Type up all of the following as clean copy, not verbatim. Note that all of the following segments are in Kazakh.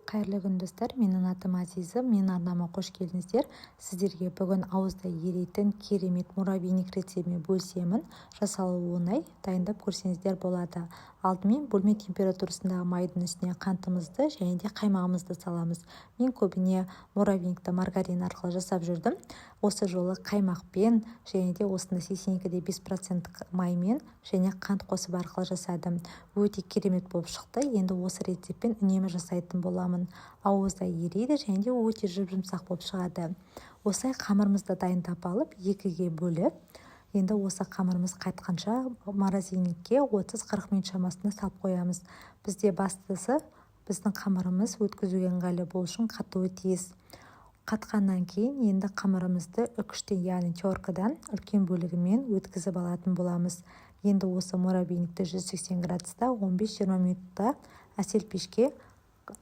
Қайырлы күн достар, менің атым Азиза, менің арнама қош келдіңіздер. Сіздерге бүгін ауызда ерейтін керемет муравейник рецептімен бөлісемін. Жасалуы оңай, дайындап көрсеңіздер болады. Алдымен бөлме температурасындағы майдың үстіне қантымызды және де қаймағымызды саламыз. Мен көбіне муравейникті маргарин арқылы жасап жүрдім. Осы жолы қаймақпен және де осында 82,5% маймен және қант қосып арқылы жасадым. Өте керемет болып шықты. Енді осы рецептпен үнемі жасайтын боламын. Ауызда ериді және де өте жұп-жұмсақ болып шығады. Осылай қамырымызды дайындап алып, екіге бөліп, енді осы қамырымыз қайтқанша морозильникке 30-40 минут шамасында салып қоямыз. Бізде бастысы біздің қамырымыз өткізуге ыңғайлы болу үшін қатуы тиіс. Қатқаннан кейін енді қамырымызды үкіштен, яғни теркадан үлкен бөлігімен өткізіп алатын боламыз. Енді осы муравейникті 180 градуста 15-20 минутта әсел пешке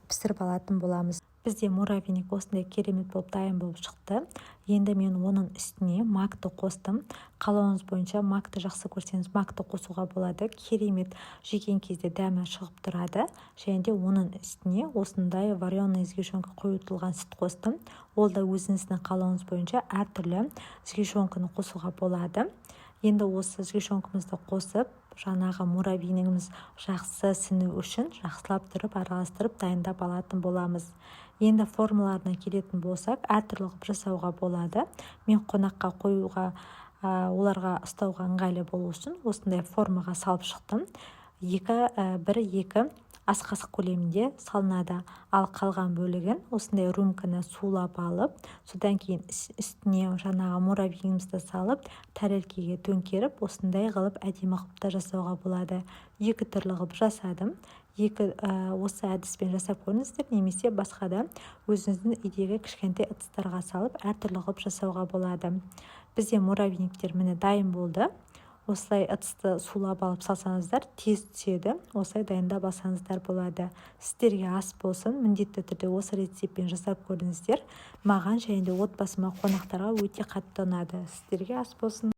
пісіріп алатын боламыз. Бізде муравейник осындай керемет болып дайын болып шықты. Енді мен оның үстіне макты қостым. Қалауыңыз бойынша макты жақсы көрсеңіз макты қосуға болады. Керемет жеген кезде дәмі шығып тұрады. Және де оның үстіне осындай вареный сгущенка қойылтылған сүт қостым. Ол да өзіңіздің қалауыңыз бойынша әртүрлі сгущенканы қосуға болады. Енді осы сгущенкамызды қосып, жаңағы муравейнигіміз жақсы сіну үшін жақсылап тұрып, араластырып дайындап алатын боламыз. Енді формаларына келетін болсақ, әртүрлі қылып жасауға болады. Мен қонаққа қоюға, оларға ұстауға ыңғайлы болу үшін осындай формаға салып шықтым. 1-2 ас қасық көлемінде салынады. Ал қалған бөлігін осындай рюмканы сулап алып, содан кейін үстіне жаңағы муравейнигімізді салып, тәрелкеге төңкеріп, осындай қылып әдемі қылып та жасауға болады. 2 түрлі қылып жасадым. Осы әдіспен жасап көріңіздер, немесе басқа да өзіңіздің үйдегі кішкентай ыдыстарға салып әртүрлі қылып жасауға болады. Бізде муравейниктер міне дайын болды. Осылай ыдысты сулап алып салсаңыздар тез түседі. Осылай дайындап алсаңыздар болады. Сіздерге ас болсын, міндетті түрде осы рецептпен жасап көріңіздер. Маған және де отбасыма, қонақтарға өте қатты ұнады. Сіздерге ас болсын.